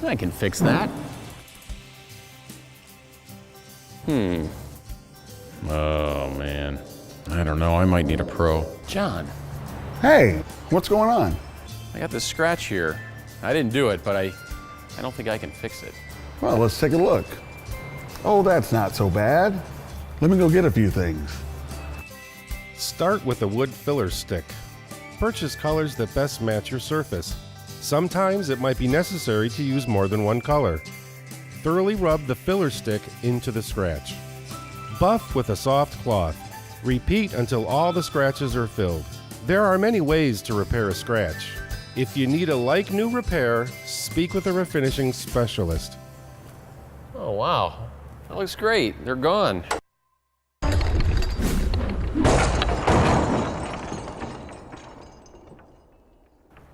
I can fix that. Oh, man. I don't know. I might need a pro. John, Hey, what's going on? I got this scratch here. I didn't do it, but I don't think I can fix it. Well, let's take a look. Oh, that's not so bad. Let me go get a few things. Start with a wood filler stick. Purchase colors that best match your surface. Sometimes it might be necessary to use more than one color. Thoroughly rub the filler stick into the scratch. Buff with a soft cloth. Repeat until all the scratches are filled. There are many ways to repair a scratch. If you need a like-new repair, speak with a refinishing specialist. Oh, wow. That looks great. They're gone.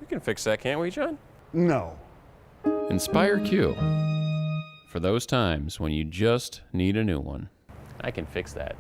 We can fix that, can't we, John? No. Inspire Q. For those times when you just need a new one. I can fix that.